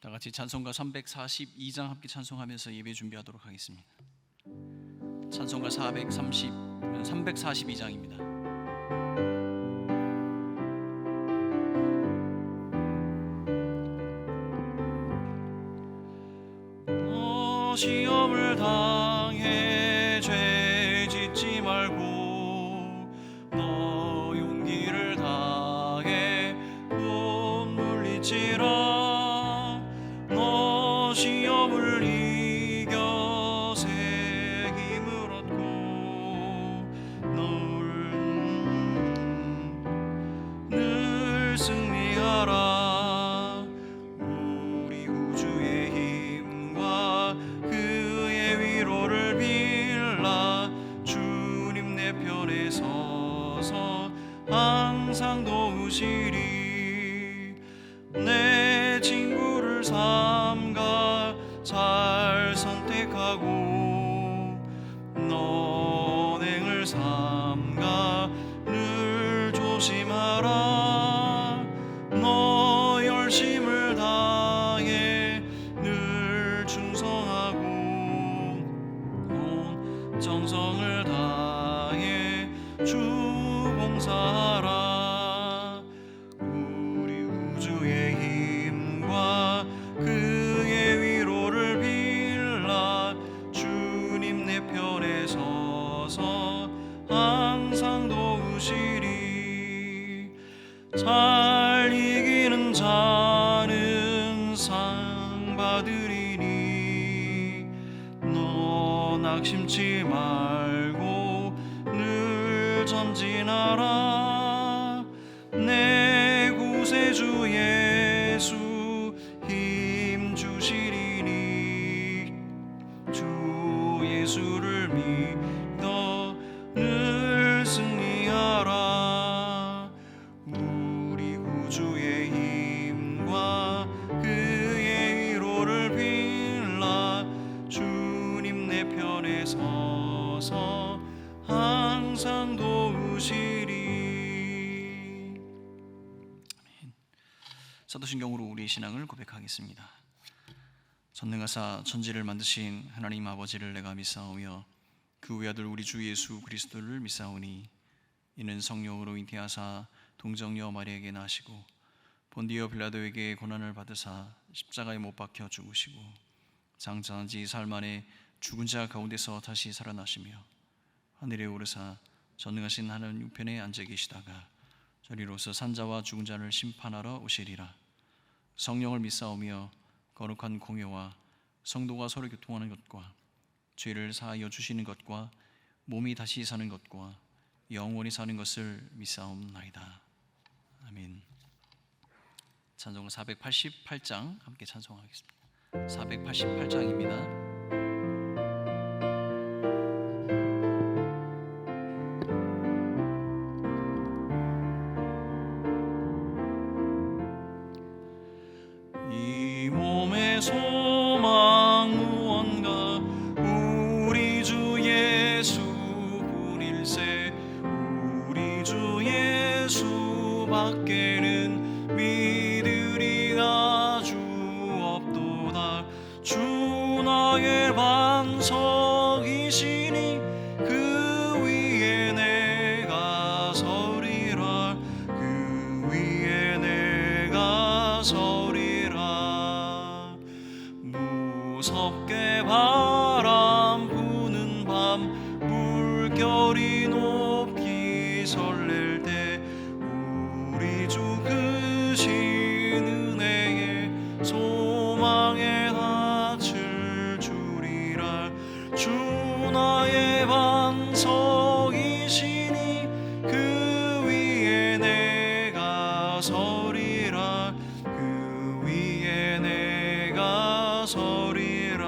다 같이 찬송가 342장 함께 찬송하면서 예배 준비하도록 하겠습니다. 찬송가 342장입니다. 시험을 당해 죄 짓지 말고 너 용기를 다해 못 물리치라. 너 시험을 이겨 새 힘을 얻고 늘 승리하라. 우리 구주의 힘과 그의 위로를 빌라. 주님 내 편에 서서 항상 도우시리. 내 친구를 삼가 잘 선택하고 너행을 삼가 늘 조심하라. 너 열심을 다해 늘 충성하고 온 정성을 다해 주 봉사하라. 우리 구주의 힘과 그의 위로를 빌라. 주님 내 편에 서서 항상 도우시리. 잘 이기는 자는 상 받으리니 너 낙심치 말고 늘 전진하라. 내 구세주 예수 힘 주시리니 주 예수를 믿어 늘 승리하라. 우리 구주의 힘과 그의 위로를 빌라. 주님 내 편에 서서 항상 도우시리. 사도신경으로 우리의 신앙을 고백하겠습니다. 전능하사 천지를 만드신 하나님 아버지를 내가 믿사오며 그 외아들 우리 주 예수 그리스도를 믿사오니 이는 성령으로 잉태하사 동정녀 마리아에게 나시고 본디오 빌라도에게 고난을 받으사 십자가에 못 박혀 죽으시고 장사한 지 사흘 만에 죽은 자 가운데서 다시 살아나시며 하늘에 오르사 전능하신 하나님 우편에 앉아 계시다가 저리로서 산자와 죽은 자를 심판하러 오시리라. 성령을 믿사오며 거룩한 공회와 성도가 서로 교통하는 것과 죄를 사하여 주시는 것과 몸이 다시 사는 것과 영원히 사는 것을 믿사옵나이다. 아멘. 찬송가 488장 함께 찬송하겠습니다. 488장입니다. 소망 무언가 우리 주 예수 뿐일세. 우리 주 예수 밖에는 믿으리가 주 없도다. 주 나의 반석이시니 그 위에 내가 서리라. 그 위에 내가 서리라. 무섭게 바람 부는 밤 물결이 높이 설렐 때 우리 주 크신 은혜에 소망에 닻을 주리라. 주 나의 반석이시니 그 위에 내가 서리라. 그 위에 내가 서리라.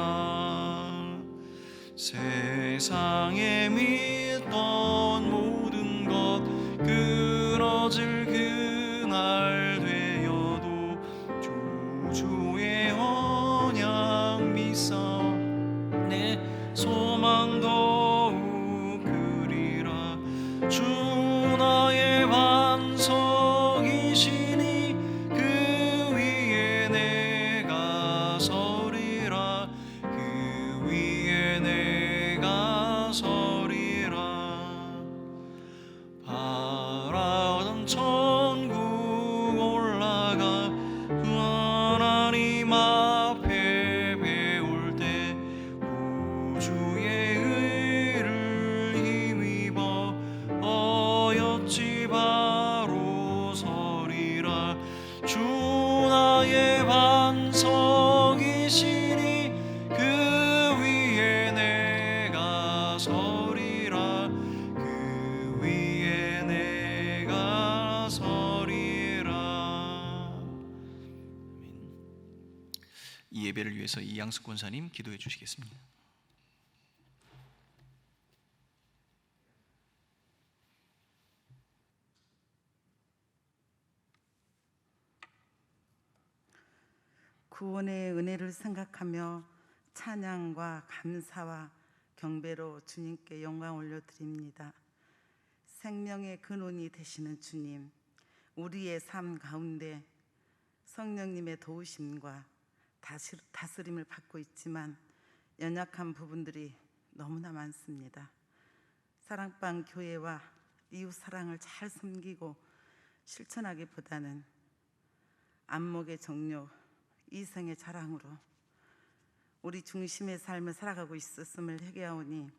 세상에 믿던 모든 것 끊어질 그날 되어도 주의 언약 믿사 내 소망 더욱 그리라. 주 나의 반석이시니 그 위에 내가 이 예배를 위해서 이양숙 권사님 기도해 주시겠습니다. 구원의 은혜를 생각하며 찬양과 감사와 경배로 주님께 영광 올려드립니다. 생명의 근원이 되시는 주님, 우리의 삶 가운데 성령님의 도우심과 다스림을 받고 있지만 연약한 부분들이 너무나 많습니다. 사랑방 교회와 이웃 사랑을 잘 섬기고 실천하기보다는 안목의 정욕, 이생의 자랑으로 우리 중심의 삶을 살아가고 있었음을 회개하오니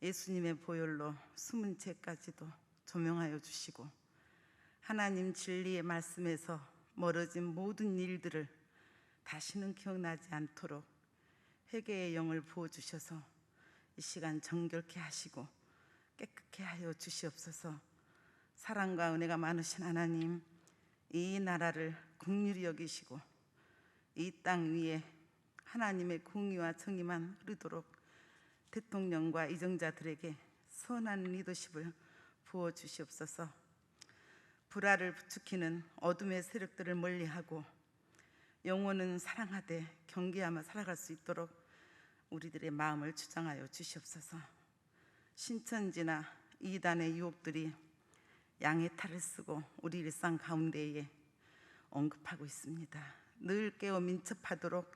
예수님의 보혈로 숨은 죄까지도 조명하여 주시고 하나님 진리의 말씀에서 멀어진 모든 일들을 다시는 기억나지 않도록 회개의 영을 부어주셔서 이 시간 정결케 하시고 깨끗게 하여 주시옵소서. 사랑과 은혜가 많으신 하나님, 이 나라를 긍휼히 여기시고 이 땅 위에 하나님의 공의와 정의만 흐르도록 대통령과 이정자들에게 선한 리더십을 부어주시옵소서. 불화를 부추기는 어둠의 세력들을 멀리하고 영혼은 사랑하되 경계하며 살아갈 수 있도록 우리들의 마음을 주장하여 주시옵소서. 신천지나 이단의 유혹들이 양의 탈을 쓰고 우리 일상 가운데에 언급하고 있습니다. 늘 깨어 민첩하도록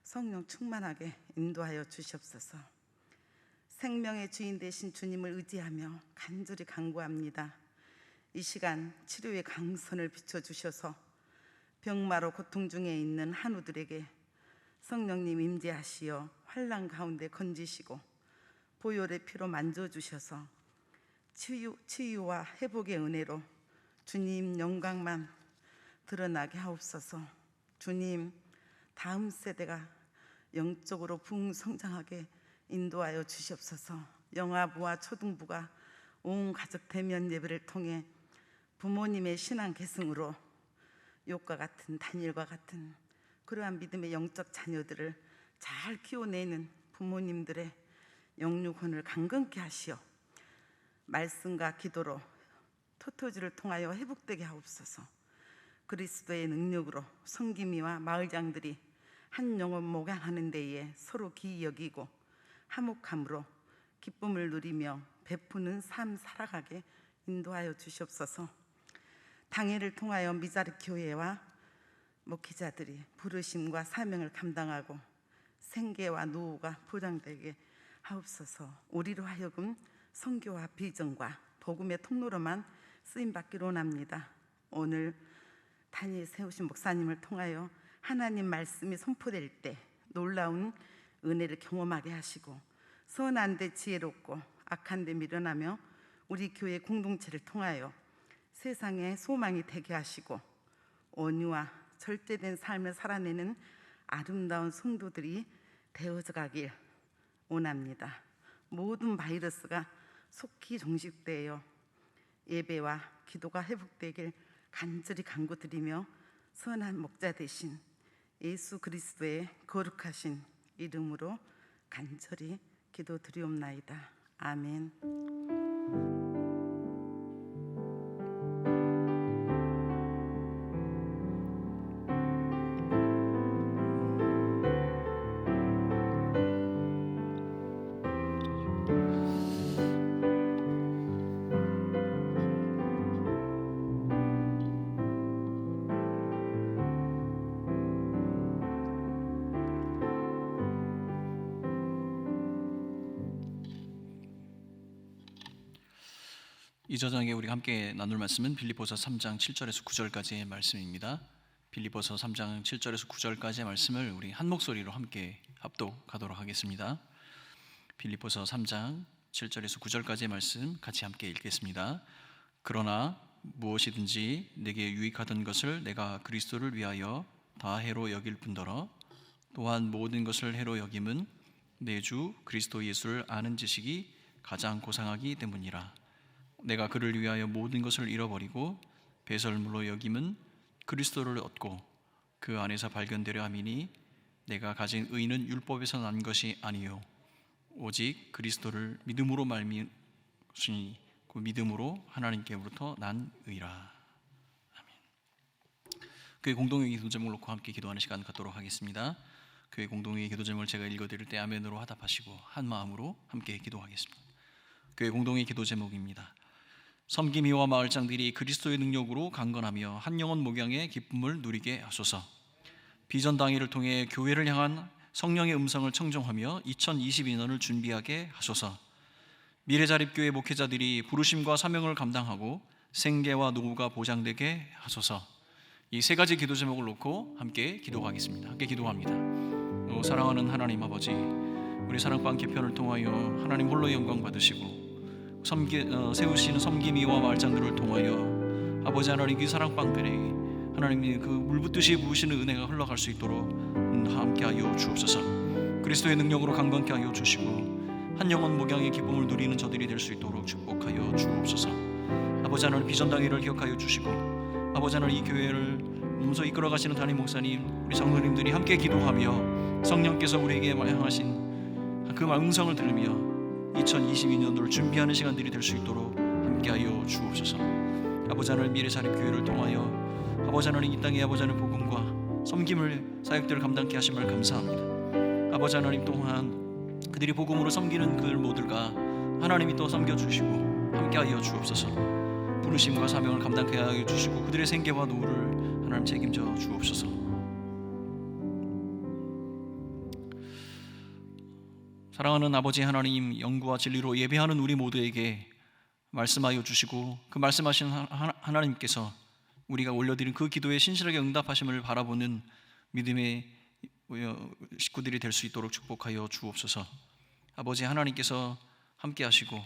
성령 충만하게 인도하여 주시옵소서. 생명의 주인 되신 주님을 의지하며 간절히 간구합니다. 이 시간 치료의 강선을 비춰주셔서 병마로 고통 중에 있는 한우들에게 성령님 임재하시어 환난 가운데 건지시고 보혈의 피로 만져주셔서 치유와 회복의 은혜로 주님 영광만 드러나게 하옵소서. 주님, 다음 세대가 영적으로 부흥성장하게 인도하여 주시옵소서. 영아부와 초등부가 온 가족 대면 예배를 통해 부모님의 신앙 계승으로 욥과 같은 다니엘과 같은 그러한 믿음의 영적 자녀들을 잘 키워내는 부모님들의 영육혼을 강건케 하시어 말씀과 기도로 토토지를 통하여 회복되게 하옵소서. 그리스도의 능력으로 성기미와 마을장들이 한 영혼 목양하는 데에 서로 기이 여기고 화목함으로 기쁨을 누리며 베푸는 삶 살아가게 인도하여 주시옵소서. 당회를 통하여 미자리 교회와 목회자들이 부르심과 사명을 감당하고 생계와 노후가 보장되게 하옵소서. 우리로 하여금 선교와 비전과 복음의 통로로만 쓰임받기로 원합니다. 오늘 단위에 세우신 목사님을 통하여 하나님 말씀이 선포될 때 놀라운 은혜를 경험하게 하시고 선한 데 지혜롭고 악한 데 밀어나며 우리 교회 공동체를 통하여 세상에 소망이 되게 하시고 온유와 절제된 삶을 살아내는 아름다운 성도들이 되어져 가길 원합니다. 모든 바이러스가 속히 종식되어 예배와 기도가 회복되길 간절히 간구드리며 선한 목자 되신 예수 그리스도의 거룩하신 이름으로 간절히 기도드리옵나이다. 아멘. 이 저녁에 우리 함께 나눌 말씀은 빌립보서 3장 7절에서 9절까지의 말씀입니다. 빌립보서 3장 7절에서 9절까지의 말씀을 우리 한 목소리로 함께 합독하도록 하겠습니다. 빌립보서 3장 7절에서 9절까지의 말씀 같이 함께 읽겠습니다. 그러나 무엇이든지 내게 유익하던 것을 내가 그리스도를 위하여 다 해로 여길 뿐더러 또한 모든 것을 해로 여김은 내 주 그리스도 예수를 아는 지식이 가장 고상하기 때문이라. 내가 그를 위하여 모든 것을 잃어버리고 배설물로 여김은 그리스도를 얻고 그 안에서 발견되려 함이니 내가 가진 의는 율법에서 난 것이 아니요 오직 그리스도를 믿음으로 말미암으니 그 믿음으로 하나님께로부터 난 의라. 아멘. 그의 공동의 기도 제목을 놓고 함께 기도하는 시간 갖도록 하겠습니다. 그의 공동의 기도 제목을 제가 읽어드릴 때 아멘으로 화답하시고 한 마음으로 함께 기도하겠습니다. 그의 공동의 기도 제목입니다. 섬김이와 마을장들이 그리스도의 능력으로 강건하며 한 영혼 목양의 기쁨을 누리게 하소서. 비전당회를 통해 교회를 향한 성령의 음성을 청정하며 2022년을 준비하게 하소서. 미래자립교회 목회자들이 부르심과 사명을 감당하고 생계와 노후가 보장되게 하소서. 이 세 가지 기도 제목을 놓고 함께 기도하겠습니다. 함께 기도합니다. 사랑하는 하나님 아버지, 우리 사랑방 개편을 통하여 하나님 홀로 영광 받으시고 세우시는 섬김이와 마을장들을 통하여 아버지 하나님 그 사랑방들에 하나님이 그 물붓듯이 부으시는 은혜가 흘러갈 수 있도록 함께하여 주옵소서. 그리스도의 능력으로 강건케 하여 주시고 한 영혼 목양의 기쁨을 누리는 저들이 될 수 있도록 축복하여 주옵소서. 아버지 하나님 비전당회를 기억하여 주시고 아버지 하나님 이 교회를 몸소 이끌어 가시는 담임 목사님 우리 성도님들이 함께 기도하며 성령께서 우리에게 말하신 그 음성을 들으며 2022년도를 준비하는 시간들이 될 수 있도록 함께하여 주옵소서. 아버지 하나님 미래자립교회를 통하여 아버지 하나님 이 땅에 아버지 하나님 복음과 섬김을 사역들을 감당케 하심을 감사합니다. 아버지 하나님 또한 그들이 복음으로 섬기는 그들 모두가 하나님이 또 섬겨주시고 함께하여 주옵소서. 부르심과 사명을 감당케 하여 주시고 그들의 생계와 노후를 하나님 책임져 주옵소서. 사랑하는 아버지 하나님, 영구와 진리로 예배하는 우리 모두에게 말씀하여 주시고 그 말씀하신 하나님께서 우리가 올려드린 그 기도에 신실하게 응답하심을 바라보는 믿음의 식구들이 될 수 있도록 축복하여 주옵소서. 아버지 하나님께서 함께 하시고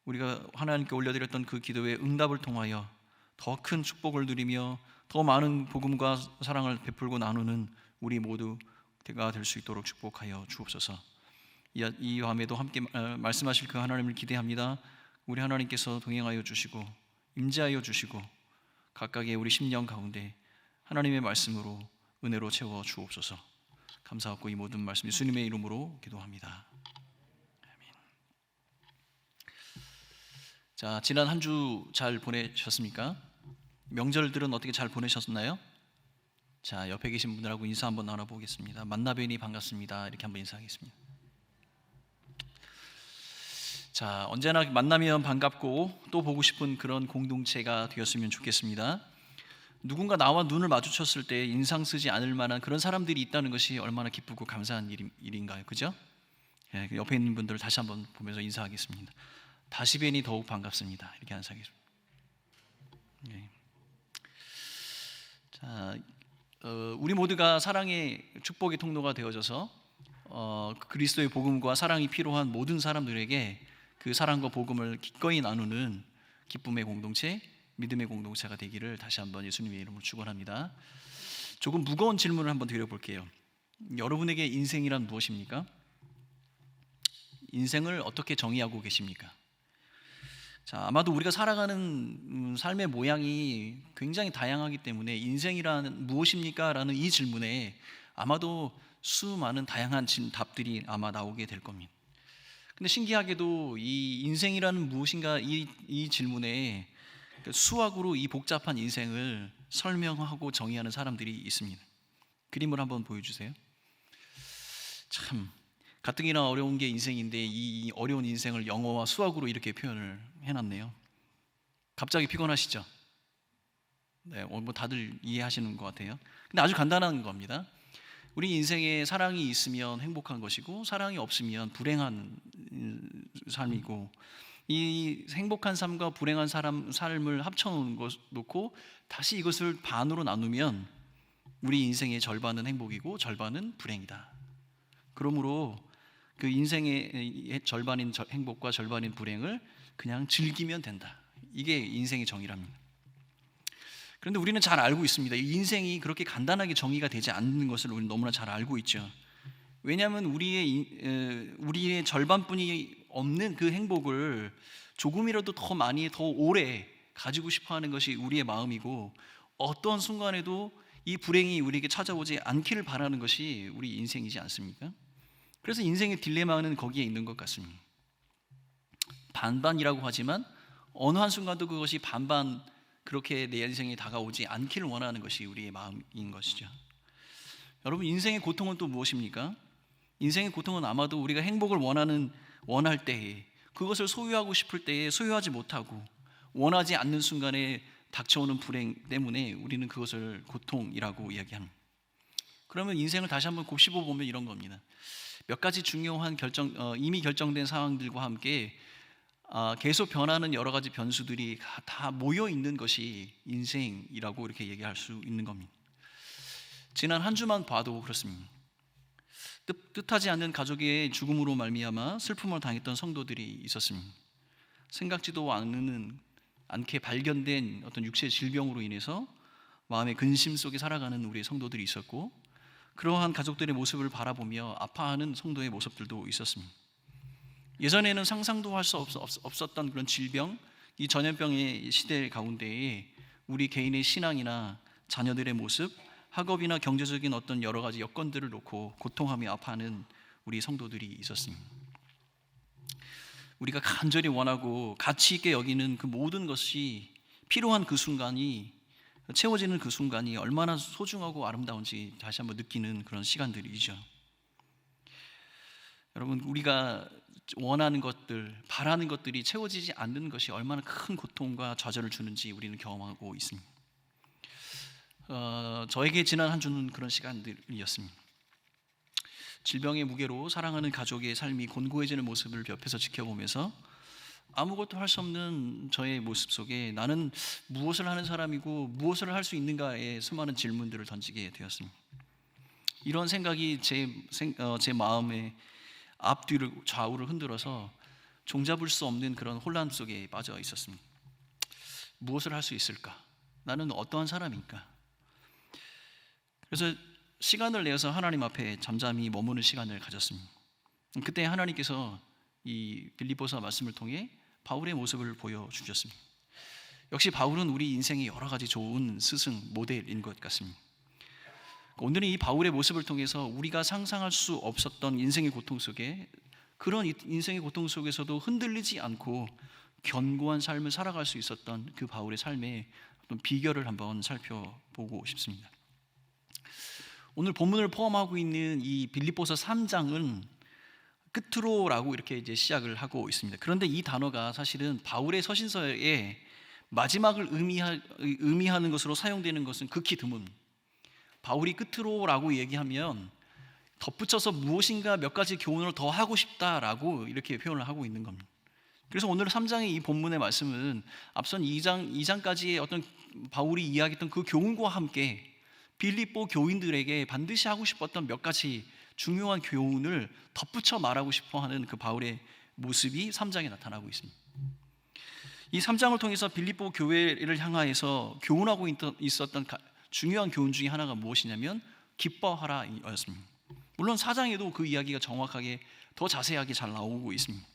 우리가 하나님께 올려드렸던 그 기도의 응답을 통하여 더 큰 축복을 누리며 더 많은 복음과 사랑을 베풀고 나누는 우리 모두가 될 수 있도록 축복하여 주옵소서. 이 밤에도 함께 말씀하실 그 하나님을 기대합니다. 우리 하나님께서 동행하여 주시고 임재하여 주시고 각각의 우리 심령 가운데 하나님의 말씀으로 은혜로 채워 주옵소서. 감사하고 이 모든 말씀 예수님의 이름으로 기도합니다. 아멘. 자, 지난 한 주 잘 보내셨습니까? 명절들은 어떻게 잘 보내셨나요? 자, 옆에 계신 분들하고 인사 한번 나눠보겠습니다. 만나뵈니 반갑습니다. 이렇게 한번 인사하겠습니다. 자, 언제나 만나면 반갑고 또 보고 싶은 그런 공동체가 되었으면 좋겠습니다. 누군가 나와 눈을 마주쳤을 때 인상 쓰지 않을 만한 그런 사람들이 있다는 것이 얼마나 기쁘고 감사한 일인가요, 그죠? 예, 옆에 있는 분들 다시 한번 보면서 인사하겠습니다. 다시 뵈니 더욱 반갑습니다. 이렇게 인사하겠습니다. 예. 자, 우리 모두가 사랑의 축복의 통로가 되어져서 그리스도의 복음과 사랑이 필요한 모든 사람들에게 그 사랑과 복음을 기꺼이 나누는 기쁨의 공동체, 믿음의 공동체가 되기를 다시 한번 예수님의 이름으로 축원합니다. 조금 무거운 질문을 한번 드려볼게요. 여러분에게 인생이란 무엇입니까? 인생을 어떻게 정의하고 계십니까? 자, 아마도 우리가 살아가는 삶의 모양이 굉장히 다양하기 때문에 인생이란 무엇입니까? 라는 이 질문에 아마도 수많은 다양한 답들이 아마 나오게 될 겁니다. 근데 신기하게도 이 인생이라는 무엇인가 이 질문에 수학으로 이 복잡한 인생을 설명하고 정의하는 사람들이 있습니다. 그림을 한번 보여주세요. 참 가뜩이나 어려운 게 인생인데 이 어려운 인생을 영어와 수학으로 이렇게 표현을 해놨네요. 갑자기 피곤하시죠? 네, 뭐 다들 이해하시는 것 같아요. 근데 아주 간단한 겁니다. 우리 인생에 사랑이 있으면 행복한 것이고 사랑이 없으면 불행한 삶이고 이 행복한 삶과 불행한 삶을 합쳐놓고 다시 이것을 반으로 나누면 우리 인생의 절반은 행복이고 절반은 불행이다. 그러므로 그 인생의 절반인 행복과 절반인 불행을 그냥 즐기면 된다. 이게 인생의 정의랍니다. 그런데 우리는 잘 알고 있습니다. 이 인생이 그렇게 간단하게 정의가 되지 않는 것을 우리는 너무나 잘 알고 있죠. 왜냐하면 우리의 절반뿐이 없는 그 행복을 조금이라도 더 많이 더 오래 가지고 싶어하는 것이 우리의 마음이고 어떤 순간에도 이 불행이 우리에게 찾아오지 않기를 바라는 것이 우리 인생이지 않습니까? 그래서 인생의 딜레마는 거기에 있는 것 같습니다. 반반이라고 하지만 어느 한순간도 그것이 반반 그렇게 내 인생에 다가오지 않기를 원하는 것이 우리의 마음인 것이죠. 여러분, 인생의 고통은 또 무엇입니까? 인생의 고통은 아마도 우리가 행복을 원할 때에, 그것을 소유하고 싶을 때에 소유하지 못하고 원하지 않는 순간에 닥쳐오는 불행 때문에 우리는 그것을 고통이라고 이야기합니다. 그러면 인생을 다시 한번 곱씹어 보면 이런 겁니다. 몇 가지 중요한 이미 결정된 상황들과 함께 계속 변하는 여러 가지 변수들이 다 모여 있는 것이 인생이라고 이렇게 얘기할 수 있는 겁니다. 지난 한 주만 봐도 그렇습니다. 뜻하지 않는 가족의 죽음으로 말미암아 슬픔을 당했던 성도들이 있었습니다. 생각지도 않게 발견된 어떤 육체 질병으로 인해서 마음의 근심 속에 살아가는 우리 성도들이 있었고, 그러한 가족들의 모습을 바라보며 아파하는 성도의 모습들도 있었습니다. 예전에는 상상도 할 수 없었던 그런 질병, 이 전염병의 시대 가운데에 우리 개인의 신앙이나 자녀들의 모습, 학업이나 경제적인 어떤 여러 가지 여건들을 놓고 고통하며 아파하는 우리 성도들이 있었습니다. 우리가 간절히 원하고 가치 있게 여기는 그 모든 것이 필요한 그 순간이, 채워지는 그 순간이 얼마나 소중하고 아름다운지 다시 한번 느끼는 그런 시간들이죠. 여러분, 우리가 원하는 것들, 바라는 것들이 채워지지 않는 것이 얼마나 큰 고통과 좌절을 주는지 우리는 경험하고 있습니다. 저에게 지난 한 주는 그런 시간들이었습니다. 질병의 무게로 사랑하는 가족의 삶이 곤고해지는 모습을 옆에서 지켜보면서 아무것도 할 수 없는 저의 모습 속에 나는 무엇을 하는 사람이고 무엇을 할 수 있는가에 수많은 질문들을 던지게 되었습니다. 이런 생각이 제 마음의 앞뒤를 좌우를 흔들어서 종잡을 수 없는 그런 혼란 속에 빠져 있었습니다. 무엇을 할 수 있을까? 나는 어떠한 사람인가? 그래서 시간을 내어서 하나님 앞에 잠잠히 머무는 시간을 가졌습니다. 그때 하나님께서 이 빌립보서 말씀을 통해 바울의 모습을 보여주셨습니다. 역시 바울은 우리 인생의 여러 가지 좋은 스승, 모델인 것 같습니다. 오늘은 이 바울의 모습을 통해서 우리가 상상할 수 없었던 인생의 고통 속에, 그런 인생의 고통 속에서도 흔들리지 않고 견고한 삶을 살아갈 수 있었던 그 바울의 삶의 어떤 비결을 한번 살펴보고 싶습니다. 오늘 본문을 포함하고 있는 이 빌립보서 3장은 끝으로라고 이렇게 이제 시작을 하고 있습니다. 그런데 이 단어가 사실은 바울의 서신서의 마지막을 의미하는 것으로 사용되는 것은 극히 드문. 바울이 끝으로라고 얘기하면 덧붙여서 무엇인가 몇 가지 교훈을 더 하고 싶다라고 이렇게 표현을 하고 있는 겁니다. 그래서 오늘 3장의 이 본문의 말씀은 앞선 2장까지의 어떤 바울이 이야기했던 그 교훈과 함께 빌립보 교인들에게 반드시 하고 싶었던 몇 가지 중요한 교훈을 덧붙여 말하고 싶어하는 그 바울의 모습이 3장에 나타나고 있습니다. 이 3장을 통해서 빌립보 교회를 향하여서 교훈하고 있었던 중요한 교훈 중에 하나가 무엇이냐면 기뻐하라 였습니다. 물론 4장에도 그 이야기가 정확하게 더 자세하게 잘 나오고 있습니다.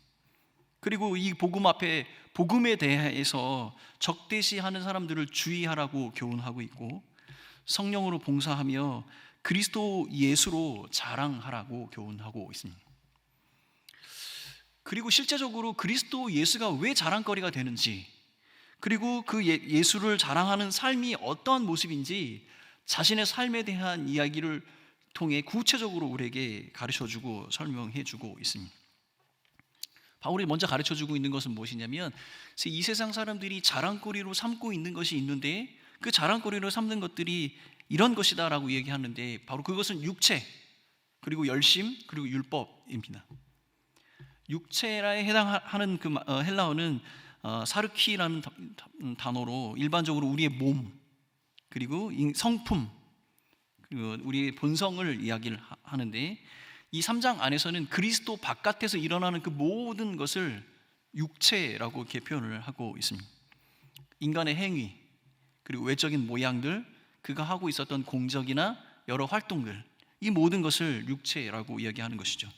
그리고 이 복음 앞에 복음에 대해서 적대시하는 사람들을 주의하라고 교훈하고 있고, 성령으로 봉사하며 그리스도 예수로 자랑하라고 교훈하고 있습니다. 그리고 실제적으로 그리스도 예수가 왜 자랑거리가 되는지, 그리고 그 예수를 자랑하는 삶이 어떠한 모습인지 자신의 삶에 대한 이야기를 통해 구체적으로 우리에게 가르쳐주고 설명해주고 있습니다. 바울이 먼저 가르쳐주고 있는 것은 무엇이냐면, 이 세상 사람들이 자랑거리로 삼고 있는 것이 있는데 그 자랑거리로 삼는 것들이 이런 것이다 라고 얘기하는데, 바로 그것은 육체, 그리고 열심, 그리고 율법입니다. 육체에 해당하는 그 헬라어는 사르키라는 단어로 일반적으로 우리의 몸, 그리고 성품, 그리고 우리의 본성을 이야기를 하는데, 이 3장 안에서는 그리스도 바깥에서 일어나는 그 모든 것을 육체라고 이렇게 표현을 하고 있습니다. 인간의 행위, 그리고 외적인 모양들, 그가 하고 있었던 공적이나 여러 활동들, 이 모든 것을 육체라고 이야기하는 것이죠.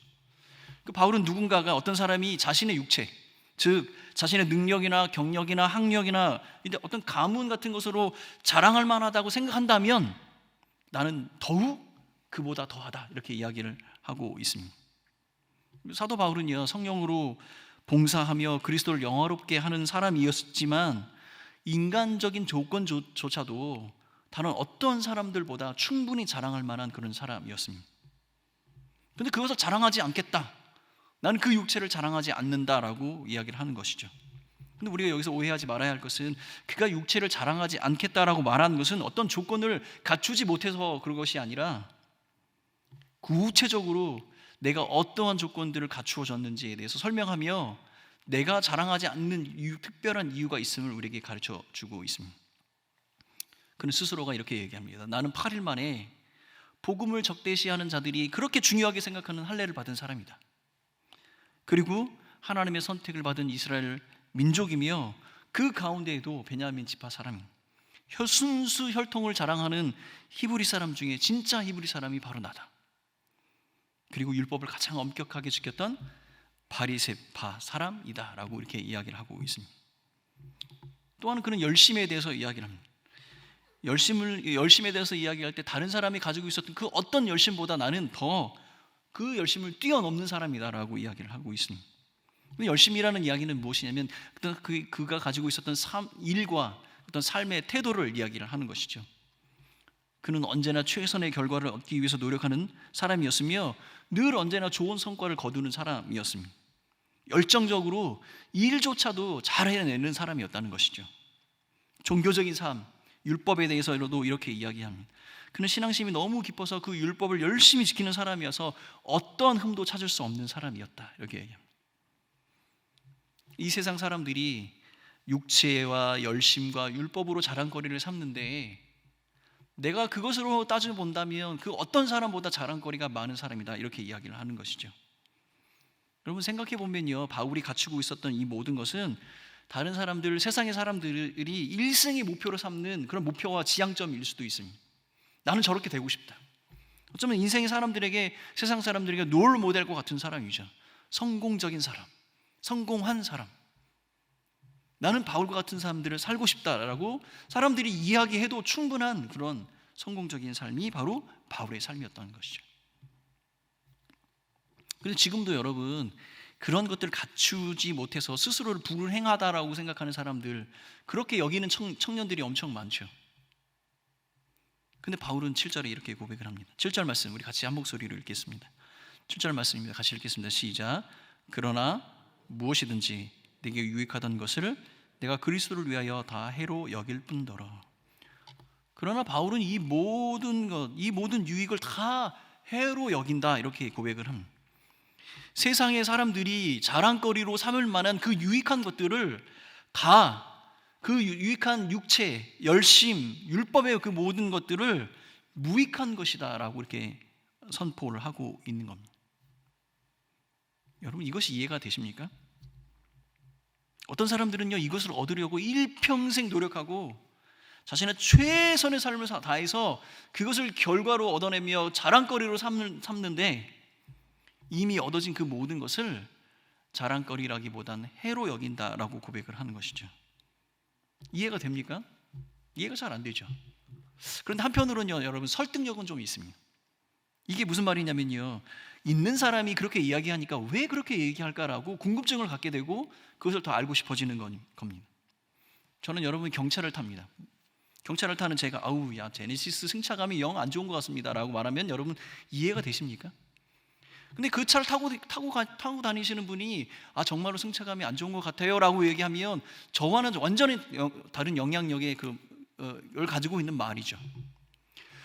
그 바울은 누군가가, 어떤 사람이 자신의 육체, 즉 자신의 능력이나 경력이나 학력이나 어떤 가문 같은 것으로 자랑할 만하다고 생각한다면 나는 더욱 그보다 더하다 이렇게 이야기를 하고 있습니다. 사도 바울은요, 성령으로 봉사하며 그리스도를 영화롭게 하는 사람이었지만 인간적인 조건조차도 다른 어떤 사람들보다 충분히 자랑할 만한 그런 사람이었습니다. 그런데 그것을 자랑하지 않겠다, 나는 그 육체를 자랑하지 않는다라고 이야기를 하는 것이죠. 근데 우리가 여기서 오해하지 말아야 할 것은 그가 육체를 자랑하지 않겠다라고 말하는 것은 어떤 조건을 갖추지 못해서 그런 것이 아니라 구체적으로 내가 어떠한 조건들을 갖추어졌는지에 대해서 설명하며 내가 자랑하지 않는 특별한 이유가 있음을 우리에게 가르쳐 주고 있습니다. 그는 스스로가 이렇게 얘기합니다. 나는 8일 만에 복음을 적대시하는 자들이 그렇게 중요하게 생각하는 할례를 받은 사람이다. 그리고 하나님의 선택을 받은 이스라엘 민족이며 그 가운데에도 베냐민 지파 사람이 순수 혈통을 자랑하는 히브리 사람 중에 진짜 히브리 사람이 바로 나다. 그리고 율법을 가장 엄격하게 지켰던 바리새파 사람이다 라고 이렇게 이야기를 하고 있습니다. 또한 그는 열심에 대해서 이야기를 합니다. 열심에 대해서 이야기할 때 다른 사람이 가지고 있었던 그 어떤 열심보다 나는 더 그 열심을 뛰어넘는 사람이다 라고 이야기를 하고 있습니다. 열심이라는 이야기는 무엇이냐면 그가 가지고 있었던 일과 어떤 삶의 태도를 이야기를 하는 것이죠. 그는 언제나 최선의 결과를 얻기 위해서 노력하는 사람이었으며 늘 언제나 좋은 성과를 거두는 사람이었습니다. 열정적으로 일조차도 잘 해내는 사람이었다는 것이죠. 종교적인 삶, 율법에 대해서도 이렇게 이야기합니다. 그는 신앙심이 너무 깊어서 그 율법을 열심히 지키는 사람이어서 어떠한 흠도 찾을 수 없는 사람이었다 이렇게 얘기합니다. 이 세상 사람들이 육체와 열심과 율법으로 자랑거리를 삼는데 내가 그것으로 따져본다면 그 어떤 사람보다 자랑거리가 많은 사람이다 이렇게 이야기를 하는 것이죠. 여러분 생각해 보면요, 바울이 갖추고 있었던 이 모든 것은 다른 사람들, 세상의 사람들이 일생의 목표로 삼는 그런 목표와 지향점일 수도 있습니다. 나는 저렇게 되고 싶다. 어쩌면 인생의 사람들에게, 세상 사람들에게 롤 모델과 같은 사람이죠. 성공적인 사람, 성공한 사람. 나는 바울과 같은 사람들을 살고 싶다라고 사람들이 이야기해도 충분한 그런 성공적인 삶이 바로 바울의 삶이었다는 것이죠. 그런데 지금도 여러분 그런 것들을 갖추지 못해서 스스로를 불행하다라고 생각하는 사람들, 그렇게 여기는 청년들이 엄청 많죠. 근데 바울은 7절에 이렇게 고백을 합니다. 7절 말씀 우리 같이 한 목소리로 읽겠습니다. 7절 말씀입니다. 같이 읽겠습니다. 시작. 그러나 무엇이든지 내게 유익하던 것을 내가 그리스도를 위하여 다 해로 여길 뿐더러. 그러나 바울은 이 모든 유익을 다 해로 여긴다 이렇게 고백을 합니다. 세상의 사람들이 자랑거리로 삼을 만한 그 유익한 것들을 다, 그 유익한 육체, 열심, 율법의 그 모든 것들을 무익한 것이다 라고 이렇게 선포를 하고 있는 겁니다. 여러분 이것이 이해가 되십니까? 어떤 사람들은요 이것을 얻으려고 일평생 노력하고 자신의 최선의 삶을 다해서 그것을 결과로 얻어내며 자랑거리로 삼는데 이미 얻어진 그 모든 것을 자랑거리라기보다는 해로 여긴다라고 고백을 하는 것이죠. 이해가 됩니까? 이해가 잘 안 되죠. 그런데 한편으로는요 여러분 설득력은 좀 있습니다. 이게 무슨 말이냐면요, 있는 사람이 그렇게 이야기하니까 왜 그렇게 얘기할까라고 궁금증을 갖게 되고 그것을 더 알고 싶어지는 겁니다. 저는 여러분 경차를 탑니다. 경차를 타는 제가 아우 야 제네시스 승차감이 영 안 좋은 것 같습니다 라고 말하면 여러분 이해가 되십니까? 근데 그 차를 타고 다니시는 분이 아 정말로 승차감이 안 좋은 것 같아요 라고 얘기하면 저와는 완전히 다른 영향력의 걸 가지고 있는 말이죠.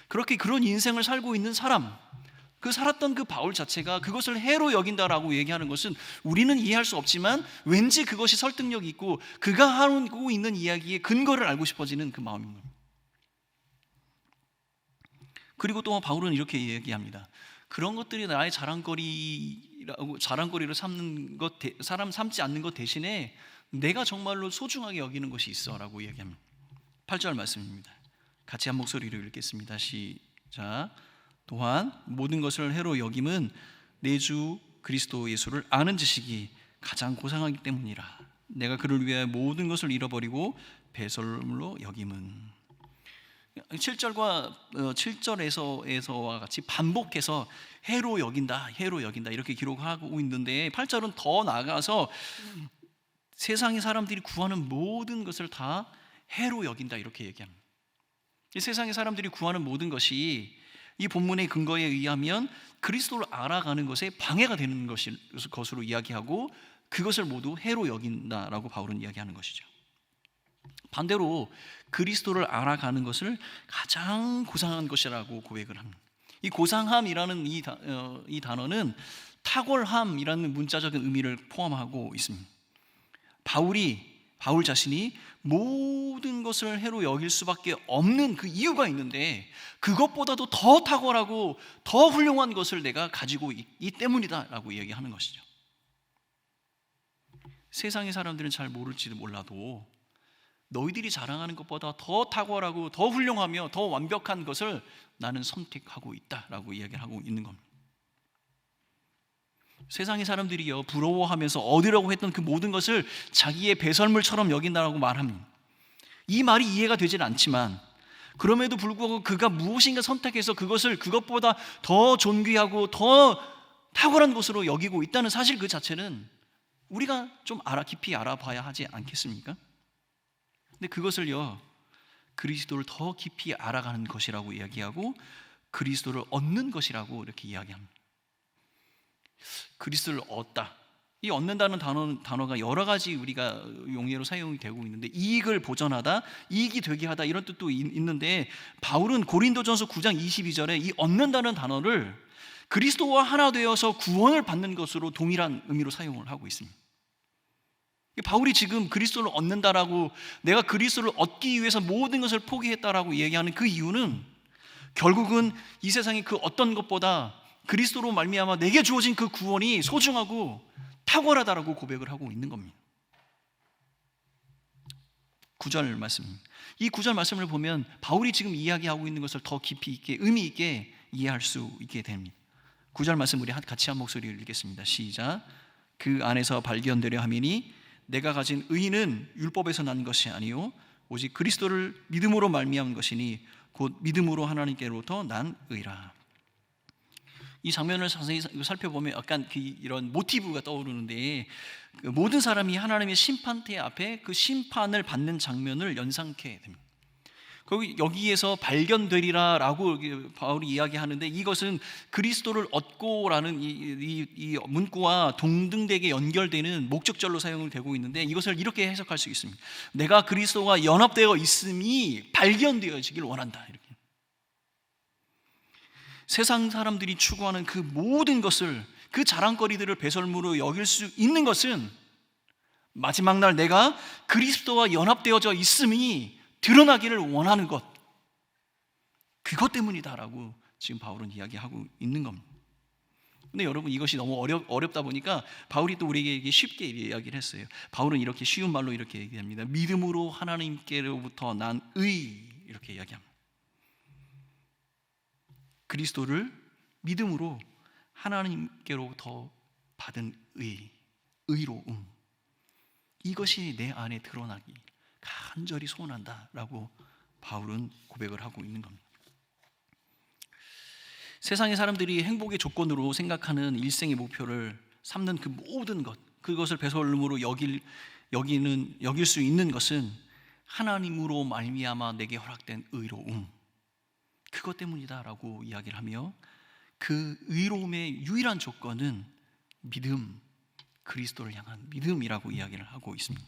그렇게 그런 인생을 살고 있는 사람, 살았던 그 바울 자체가 그것을 해로 여긴다라고 얘기하는 것은 우리는 이해할 수 없지만 왠지 그것이 설득력이 있고 그가 하고 있는 이야기의 근거를 알고 싶어지는 그 마음인 겁니다. 그리고 또 바울은 이렇게 얘기합니다. 그런 것들이 나의 자랑거리로 삼는 것, 사람 삼지 않는 것 대신에 내가 정말로 소중하게 여기는 것이 있어라고 이야기합니다. 8절 말씀입니다. 같이 한 목소리로 읽겠습니다. 시작. 또한 모든 것을 해로 여김은 내 주 그리스도 예수를 아는 지식이 가장 고상하기 때문이라. 내가 그를 위해 모든 것을 잃어버리고 배설물로 여김은. 7절과 7절에서와 같이 반복해서 해로 여긴다, 해로 여긴다 이렇게 기록하고 있는데 8절은 더 나아가서 세상의 사람들이 구하는 모든 것을 다 해로 여긴다 이렇게 얘기합니다. 이 세상의 사람들이 구하는 모든 것이 이 본문의 근거에 의하면 그리스도를 알아가는 것에 방해가 되는 것으로 이야기하고 그것을 모두 해로 여긴다라고 바울은 이야기하는 것이죠. 반대로 그리스도를 알아가는 것을 가장 고상한 것이라고 고백을 합니다. 이 고상함이라는 이 단어는 탁월함이라는 문자적인 의미를 포함하고 있습니다. 바울 자신이 모든 것을 해로 여길 수밖에 없는 그 이유가 있는데 그것보다도 더 탁월하고 더 훌륭한 것을 내가 가지고 있기 때문이다 라고 얘기하는 것이죠. 세상의 사람들은 잘 모를지도 몰라도 너희들이 자랑하는 것보다 더 탁월하고 더 훌륭하며 더 완벽한 것을 나는 선택하고 있다라고 이야기를 하고 있는 겁니다. 세상의 사람들이요 부러워하면서 얻으려고 했던 그 모든 것을 자기의 배설물처럼 여긴다라고 말합니다. 이 말이 이해가 되질 않지만 그럼에도 불구하고 그가 무엇인가 선택해서 그것을 그것보다 더 존귀하고 더 탁월한 것으로 여기고 있다는 사실 그 자체는 우리가 좀 깊이 알아봐야 하지 않겠습니까? 근데 그것을요 그리스도를 더 깊이 알아가는 것이라고 이야기하고 그리스도를 얻는 것이라고 이렇게 이야기합니다. 그리스도를 얻다. 이 얻는다는 단어가 여러 가지 우리가 용례로 사용이 되고 있는데 이익을 보전하다, 이익이 되게 하다 이런 뜻도 있는데 바울은 고린도전서 9장 22절에 이 얻는다는 단어를 그리스도와 하나 되어서 구원을 받는 것으로 동일한 의미로 사용을 하고 있습니다. 바울이 지금 그리스도를 얻는다라고 내가 그리스도를 얻기 위해서 모든 것을 포기했다라고 얘기하는 그 이유는 결국은 이 세상의 그 어떤 것보다 그리스도로 말미암아 내게 주어진 그 구원이 소중하고 탁월하다라고 고백을 하고 있는 겁니다. 9절 말씀. 이 9절 말씀을 보면 바울이 지금 이야기하고 있는 것을 더 깊이 있게 의미 있게 이해할 수 있게 됩니다. 9절 말씀 우리 같이 한 목소리를 읽겠습니다. 시작. 그 안에서 발견되려 함이니 내가 가진 의는 율법에서 난 것이 아니요 오직 그리스도를 믿음으로 말미암은 것이니 곧 믿음으로 하나님께로부터 난 의라. 이 장면을 자세히 살펴보면 약간 이런 모티브가 떠오르는데 모든 사람이 하나님의 심판대 앞에 그 심판을 받는 장면을 연상케 됩니다. 여기에서 발견되리라라고 바울이 이야기하는데 이것은 그리스도를 얻고라는 이 문구와 동등되게 연결되는 목적절로 사용이 되고 있는데 이것을 이렇게 해석할 수 있습니다. 내가 그리스도와 연합되어 있음이 발견되어지길 원한다. 이렇게. 세상 사람들이 추구하는 그 모든 것을 그 자랑거리들을 배설물로 여길 수 있는 것은 마지막 날 내가 그리스도와 연합되어져 있음이 드러나기를 원하는 것 그것 때문이다라고 지금 바울은 이야기하고 있는 겁니다. 근데 여러분 이것이 너무 어렵다 보니까 바울이 또 우리에게 쉽게 이야기를 했어요. 바울은 이렇게 쉬운 말로 이렇게 얘기합니다. 믿음으로 하나님께로부터 난 의 이렇게 이야기합니다. 그리스도를 믿음으로 하나님께로부터 받은 의로움 이것이 내 안에 드러나기 간절히 소원한다라고 바울은 고백을 하고 있는 겁니다. 세상의 사람들이 행복의 조건으로 생각하는 일생의 목표를 삼는 그 모든 것 그것을 배설물로 여길 수 있는 것은 하나님으로 말미암아 내게 허락된 의로움 그것 때문이다라고 이야기를 하며 그 의로움의 유일한 조건은 믿음, 그리스도를 향한 믿음이라고 이야기를 하고 있습니다.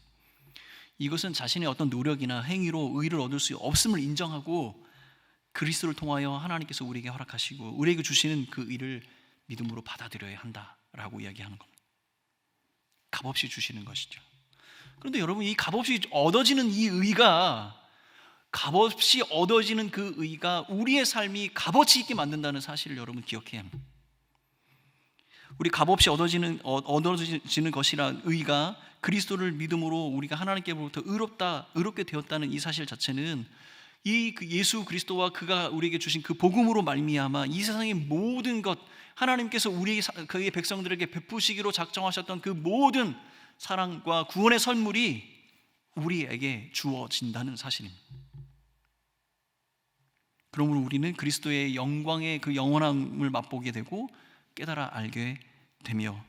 이것은 자신의 어떤 노력이나 행위로 의를 얻을 수 없음을 인정하고 그리스도를 통하여 하나님께서 우리에게 허락하시고 우리에게 주시는 그 의를 믿음으로 받아들여야 한다라고 이야기하는 겁니다. 값없이 주시는 것이죠. 그런데 여러분 이 값없이 얻어지는 이 의가 값없이 얻어지는 그 의가 우리의 삶이 값어치 있게 만든다는 사실을 여러분 기억해야 합니다. 우리 값없이 얻어지는 것이란 의가 그리스도를 믿음으로 우리가 하나님께로부터 의롭게 되었다는 이 사실 자체는 이 예수 그리스도와 그가 우리에게 주신 그 복음으로 말미암아 이 세상의 모든 것 하나님께서 그의 백성들에게 베푸시기로 작정하셨던 그 모든 사랑과 구원의 선물이 우리에게 주어진다는 사실입니다. 그러므로 우리는 그리스도의 영광의 그 영원함을 맛보게 되고 깨달아 알게 되며,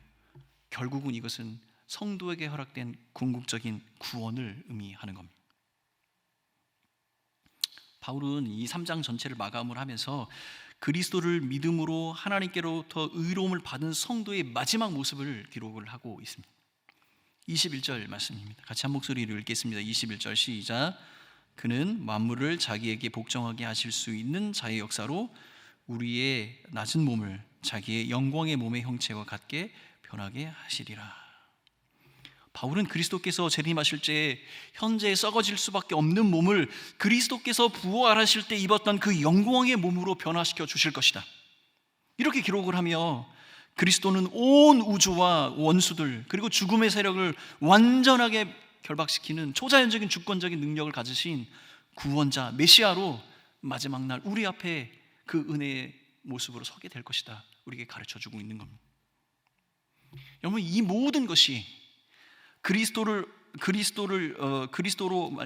결국은 이것은 성도에게 허락된 궁극적인 구원을 의미하는 겁니다. 바울은 이 3장 전체를 마감을 하면서 그리스도를 믿음으로 하나님께로부터 의로움을 받은 성도의 마지막 모습을 기록을 하고 있습니다. 21절 말씀입니다. 같이 한 목소리로 읽겠습니다. 21절 시작. 그는 만물을 자기에게 복종하게 하실 수 있는 자의 역사로 우리의 낮은 몸을 자기의 영광의 몸의 형체와 같게 변하게 하시리라. 바울은 그리스도께서 재림하실 때 현재 썩어질 수밖에 없는 몸을 그리스도께서 부활하실 때 입었던 그 영광의 몸으로 변화시켜 주실 것이다, 이렇게 기록을 하며, 그리스도는 온 우주와 원수들 그리고 죽음의 세력을 완전하게 결박시키는 초자연적인 주권적인 능력을 가지신 구원자 메시아로 마지막 날 우리 앞에 그 은혜의 모습으로 서게 될 것이다, 우리에게 가르쳐주고 있는 겁니다. 여러분, 이 모든 것이 그리스도로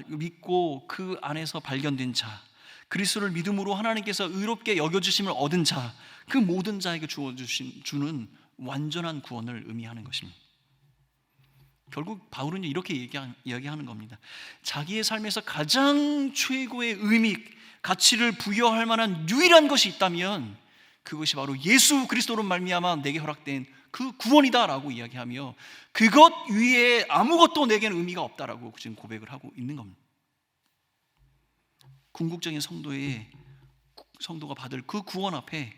믿고 그 안에서 발견된 자, 그리스도를 믿음으로 하나님께서 의롭게 여겨주심을 얻은 자, 그 모든 자에게 주는 완전한 구원을 의미하는 것입니다. 결국 바울은 이렇게 이야기하는 겁니다. 자기의 삶에서 가장 최고의 의미, 가치를 부여할 만한 유일한 것이 있다면 그것이 바로 예수 그리스도로 말미암아 내게 허락된 그 구원이다라고 이야기하며, 그것 위에 아무것도 내게는 의미가 없다라고 지금 고백을 하고 있는 겁니다. 궁극적인 성도가 받을 그 구원 앞에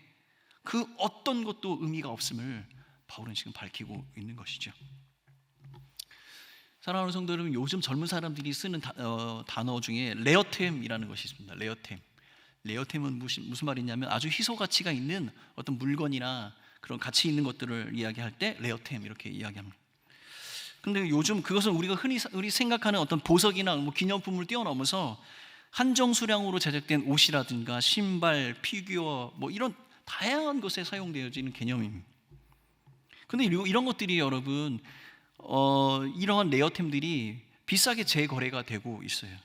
그 어떤 것도 의미가 없음을 바울은 지금 밝히고 있는 것이죠. 사랑하는 성도 여러분, 요즘 젊은 사람들이 쓰는 단어 중에 레어템이라는 것이 있습니다. 레어템은 무슨 말이냐면 아주 희소 가치가 있는 어떤 물건이나 그런 가치 있는 것들을 이야기할 때 레어템 이렇게 이야기합니다. 근데 요즘 그것은 우리가 흔히 생각하는 어떤 보석이나 뭐 기념품을 뛰어넘어서 한정 수량으로 제작된 옷이라든가 신발, 피규어 뭐 이런 다양한 것에 사용되어지는 개념입니다. 근데 이런 것들이 여러분 이러한 레어템들이 비싸게 재거래가 되고 있어요.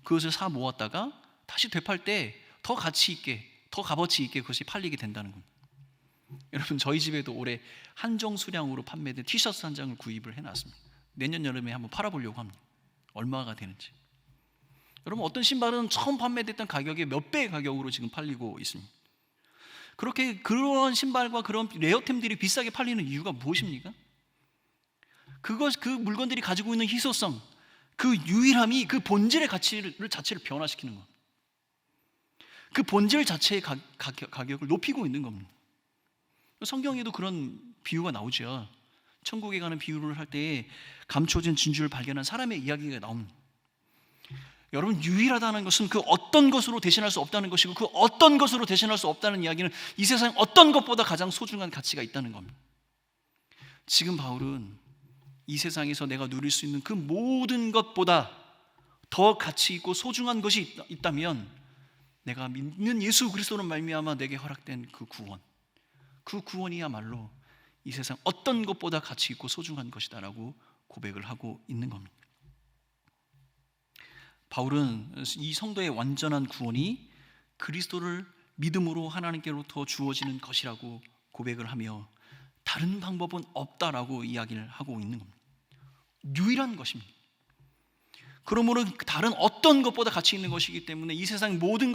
그것을 사 모았다가 다시 되팔 때 더 가치 있게, 더 값어치 있게 그것이 팔리게 된다는 겁니다. 여러분, 저희 집에도 올해 한정 수량으로 판매된 티셔츠 한 장을 구입을 해놨습니다. 내년 여름에 한번 팔아보려고 합니다. 얼마가 되는지. 여러분, 어떤 신발은 처음 판매됐던 가격의 몇 배의 가격으로 지금 팔리고 있습니다. 그렇게 그런 신발과 그런 레어템들이 비싸게 팔리는 이유가 무엇입니까? 그 물건들이 가지고 있는 희소성, 그 유일함이 그 본질의 자체를 변화시키는 겁니다. 그 본질 자체의 가격을 높이고 있는 겁니다. 성경에도 그런 비유가 나오죠. 천국에 가는 비유를 할 때 감춰진 진주를 발견한 사람의 이야기가 나옵니다. 여러분, 유일하다는 것은 그 어떤 것으로 대신할 수 없다는 것이고, 그 어떤 것으로 대신할 수 없다는 이야기는 이 세상 어떤 것보다 가장 소중한 가치가 있다는 겁니다. 지금 바울은 이 세상에서 내가 누릴 수 있는 그 모든 것보다 더 가치 있고 소중한 것이 있다면 내가 믿는 예수 그리스도로 말미암아 내게 허락된 그 구원이야말로 이 세상 어떤 것보다 가치 있고 소중한 것이다라고 고백을 하고 있는 겁니다. 바울은 이 성도의 완전한 구원이 그리스도를 믿음으로 하나님께로부터 주어지는 것이라고 고백을 하며, 다른 방법은 없다라고 이야기를 하고 있는 겁니다. 유일한 것입니다. 그러므로 다른 어떤 것보다 가치 있는 것이기 때문에 이 세상 모든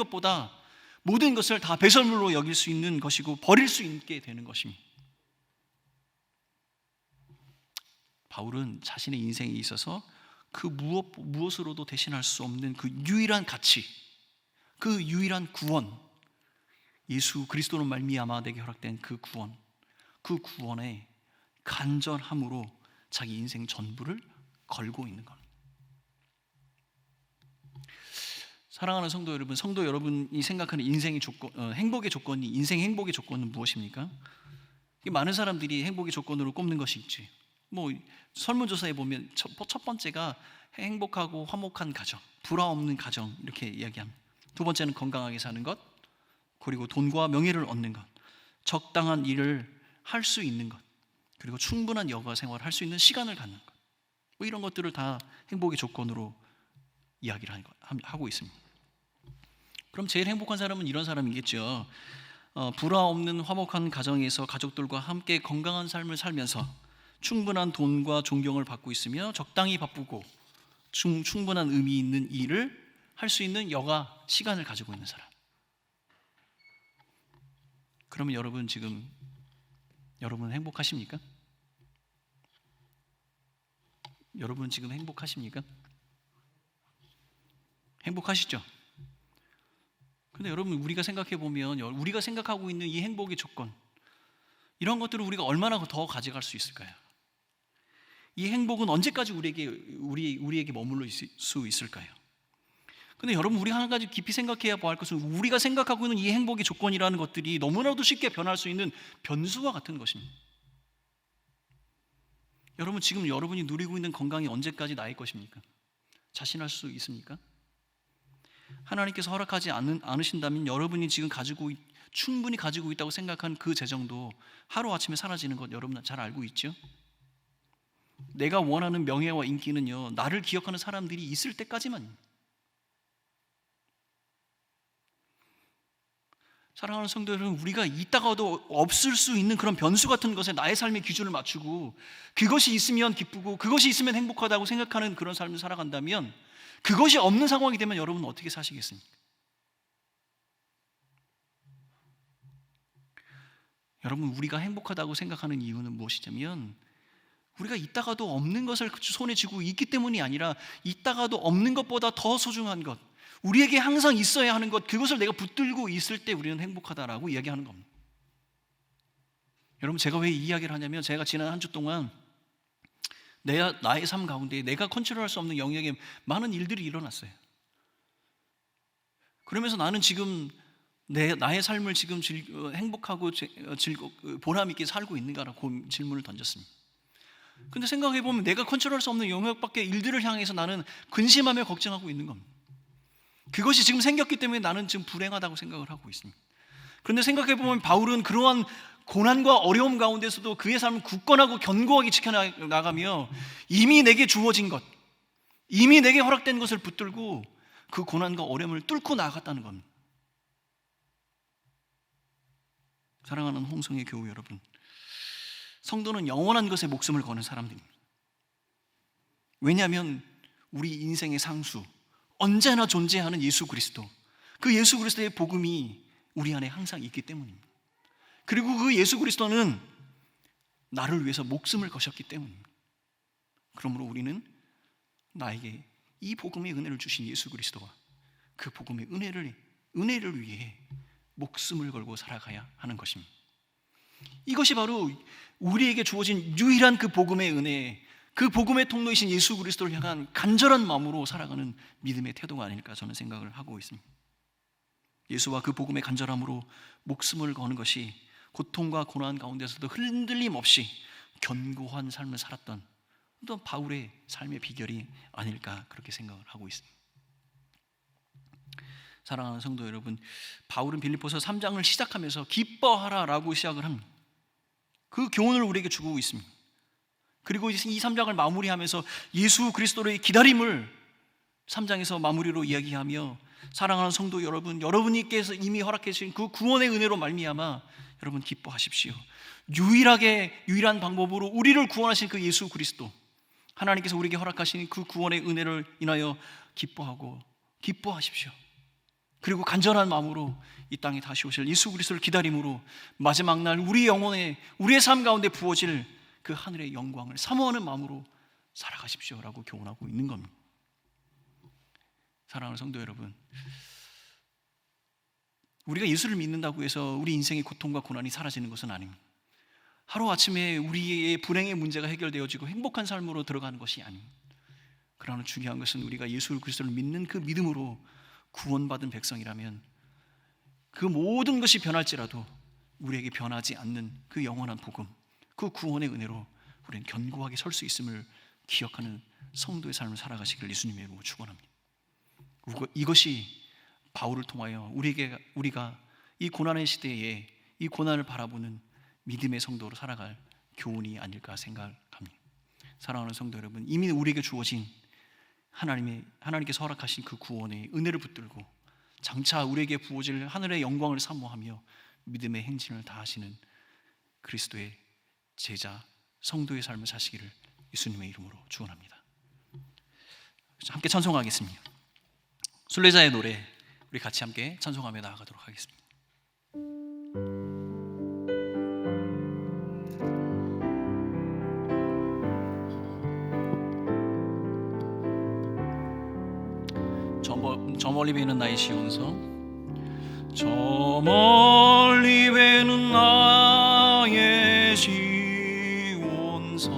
것을 다 배설물로 여길 수 있는 것이고 버릴 수 있게 되는 것입니다. 바울은 자신의 인생에 있어서 그 무엇으로도 대신할 수 없는 그 유일한 가치, 그 유일한 구원, 예수 그리스도로 말미암아 내게 허락된 그 구원의 간절함으로 자기 인생 전부를 걸고 있는 겁니다. 사랑하는 성도 여러분이 생각하는 인생의 행복의 조건이, 인생 행복의 조건은 무엇입니까? 많은 사람들이 행복의 조건으로 꼽는 것이 있지. 뭐 설문조사에 보면 첫 번째가 행복하고 화목한 가정, 불화 없는 가정 이렇게 이야기합니다. 두 번째는 건강하게 사는 것, 그리고 돈과 명예를 얻는 것, 적당한 일을 할 수 있는 것, 그리고 충분한 여가 생활을 할 수 있는 시간을 갖는 것, 뭐 이런 것들을 다 행복의 조건으로 이야기를 하고 있습니다. 그럼 제일 행복한 사람은 이런 사람이겠죠. 불화 없는 화목한 가정에서 가족들과 함께 건강한 삶을 살면서 충분한 돈과 존경을 받고 있으며 적당히 바쁘고 충분한 의미 있는 일을 할 수 있는 여가 시간을 가지고 있는 사람. 그러면 여러분 행복하십니까? 여러분 지금 행복하십니까? 행복하시죠? 근데 여러분, 우리가 생각해 보면 우리가 생각하고 있는 이 행복의 조건, 이런 것들을 우리가 얼마나 더 가져갈 수 있을까요? 이 행복은 언제까지 우리에게 머물러 있을 수 있을까요? 근데 여러분, 우리가 한 가지 깊이 생각해야 할 것은 우리가 생각하고 있는 이 행복의 조건이라는 것들이 너무나도 쉽게 변할 수 있는 변수와 같은 것입니다. 여러분, 지금 여러분이 누리고 있는 건강이 언제까지 나의 것입니까? 자신할 수 있습니까? 하나님께서 허락하지 않으신다면 여러분이 지금 충분히 가지고 있다고 생각한 그 재정도 하루아침에 사라지는 것 여러분 잘 알고 있죠? 내가 원하는 명예와 인기는요, 나를 기억하는 사람들이 있을 때까지만. 사랑하는 성도 여러분, 우리가 있다가도 없을 수 있는 그런 변수 같은 것에 나의 삶의 기준을 맞추고 그것이 있으면 기쁘고 그것이 있으면 행복하다고 생각하는 그런 삶을 살아간다면, 그것이 없는 상황이 되면 여러분은 어떻게 사시겠습니까? 여러분, 우리가 행복하다고 생각하는 이유는 무엇이냐면, 우리가 있다가도 없는 것을 손에 쥐고 있기 때문이 아니라 있다가도 없는 것보다 더 소중한 것, 우리에게 항상 있어야 하는 것, 그것을 내가 붙들고 있을 때 우리는 행복하다라고 이야기하는 겁니다. 여러분, 제가 왜 이 이야기를 하냐면, 제가 지난 한 주 동안 나의 삶 가운데 내가 컨트롤할 수 없는 영역에 많은 일들이 일어났어요. 그러면서 나는 지금 나의 삶을 지금 행복하고 보람 있게 살고 있는가라고 질문을 던졌습니다. 근데 생각해보면 내가 컨트롤할 수 없는 영역밖에 일들을 향해서 나는 근심하며 걱정하고 있는 겁니다. 그것이 지금 생겼기 때문에 나는 지금 불행하다고 생각을 하고 있습니다. 그런데 생각해보면 바울은 그러한 고난과 어려움 가운데서도 그의 삶을 굳건하고 견고하게 지켜나가며 이미 내게 주어진 것, 이미 내게 허락된 것을 붙들고 그 고난과 어려움을 뚫고 나아갔다는 겁니다. 사랑하는 홍성의 교우 여러분, 성도는 영원한 것에 목숨을 거는 사람들입니다. 왜냐하면 우리 인생의 상수, 언제나 존재하는 예수 그리스도, 그 예수 그리스도의 복음이 우리 안에 항상 있기 때문입니다. 그리고 그 예수 그리스도는 나를 위해서 목숨을 거셨기 때문입니다. 그러므로 우리는 나에게 이 복음의 은혜를 주신 예수 그리스도와 그 복음의 은혜를 위해 목숨을 걸고 살아가야 하는 것입니다. 이것이 바로 우리에게 주어진 유일한 그 복음의 은혜, 그 복음의 통로이신 예수 그리스도를 향한 간절한 마음으로 살아가는 믿음의 태도가 아닐까 저는 생각을 하고 있습니다. 예수와 그 복음의 간절함으로 목숨을 거는 것이 고통과 고난 가운데서도 흔들림 없이 견고한 삶을 살았던 또 바울의 삶의 비결이 아닐까 그렇게 생각을 하고 있습니다. 사랑하는 성도 여러분, 바울은 빌립보서 3장을 시작하면서 기뻐하라라고 시작을 합니다. 그 교훈을 우리에게 주고 있습니다. 그리고 이 3장을 마무리하면서 예수 그리스도의 기다림을 3장에서 마무리로 이야기하며, 사랑하는 성도 여러분, 여러분께서 이미 허락해 주신 그 구원의 은혜로 말미암아 여러분 기뻐하십시오. 유일한 방법으로 우리를 구원하신 그 예수 그리스도, 하나님께서 우리에게 허락하신 그 구원의 은혜를 인하여 기뻐하십시오. 그리고 간절한 마음으로 이 땅에 다시 오실 예수 그리스도를 기다림으로 마지막 날 우리의 삶 가운데 부어질 그 하늘의 영광을 사모하는 마음으로 살아가십시오라고 교훈하고 있는 겁니다. 사랑하는 성도 여러분, 우리가 예수를 믿는다고 해서 우리 인생의 고통과 고난이 사라지는 것은 아닙니다. 하루아침에 우리의 불행의 문제가 해결되어지고 행복한 삶으로 들어가는 것이 아닙니다. 그러나 중요한 것은 우리가 예수 그리스도를 믿는 그 믿음으로 구원받은 백성이라면 그 모든 것이 변할지라도 우리에게 변하지 않는 그 영원한 복음, 그 구원의 은혜로 우리는 견고하게 설 수 있음을 기억하는 성도의 삶을 살아가시길 예수님의 이름으로 축원합니다. 이것이 바울을 통하여 우리가 이 고난의 시대에 이 고난을 바라보는 믿음의 성도로 살아갈 교훈이 아닐까 생각합니다. 사랑하는 성도 여러분, 이미 우리에게 주어진 하나님께서 허락하신 그 구원의 은혜를 붙들고 장차 우리에게 부어질 하늘의 영광을 사모하며 믿음의 행진을 다하시는 그리스도의 제자 성도의 삶을 사시기를 예수님의 이름으로 축원합니다. 함께 찬송하겠습니다. 순례자의 노래 우리 같이 함께 찬송하며 나아가도록 하겠습니다. 저 멀리 배는 나의 시온성, 저 멀리 배는 나의 시온성,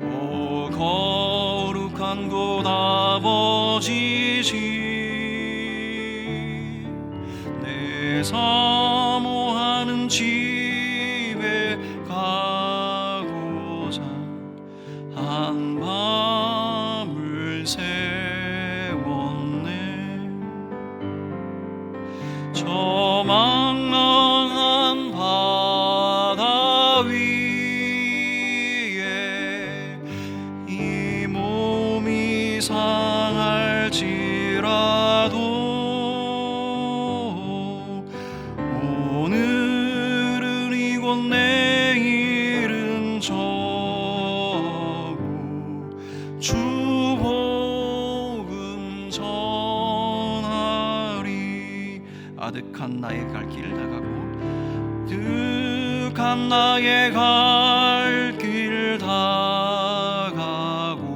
오 거룩한 곳 아버지 집, 내 사모하는 집에 가고자 한 밤을 저 망망한 바다 위에 이 몸이 상할지라도 오늘은 이곳 내일은 저곳 주 복음 전하리. 아득한 나의 갈 길 나가고 아득한 나의 갈 길 다가고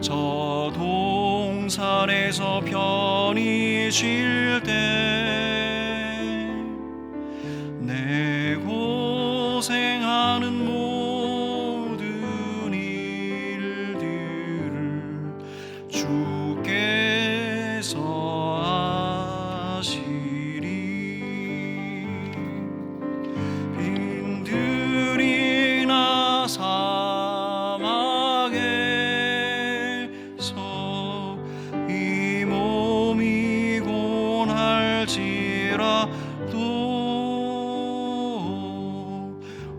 저 동산에서 편히 쉴 때 내 고생하는 모든 일들을 주께서 빈들이나 사막에서 이 몸이 고날지라도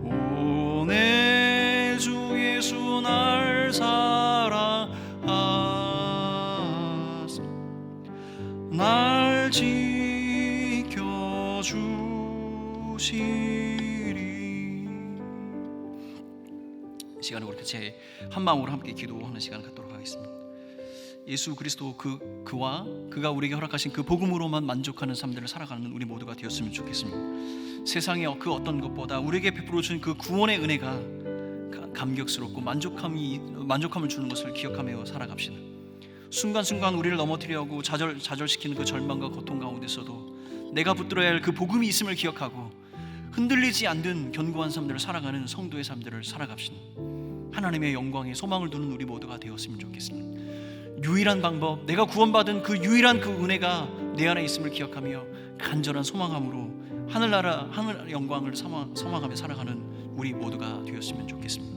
오 내 주 예수 날 사랑하사 날 지켜주시리. 이 시간을 우리 같이 한 마음으로 함께 기도하는 시간을 갖도록 하겠습니다. 예수 그리스도 그와 그가 우리에게 허락하신 그 복음으로만 만족하는 삶들을 살아가는 우리 모두가 되었으면 좋겠습니다. 세상의 그 어떤 것보다 우리에게 베풀어 준 그 구원의 은혜가 감격스럽고 만족함을 주는 것을 기억하며 살아갑시다. 순간순간 우리를 넘어뜨리려고 좌절시키는 그 절망과 고통 가운데서도 내가 붙들어야 할 그 복음이 있음을 기억하고 흔들리지 않는 견고한 삶들을 살아가는 성도의 삶들을 살아갑시다. 하나님의 영광에 소망을 두는 우리 모두가 되었으면 좋겠습니다. 유일한 방법, 내가 구원받은 그 유일한 그 은혜가 내 안에 있음을 기억하며 간절한 소망함으로 하늘나라 하늘 영광을 소망하며 살아가는 우리 모두가 되었으면 좋겠습니다.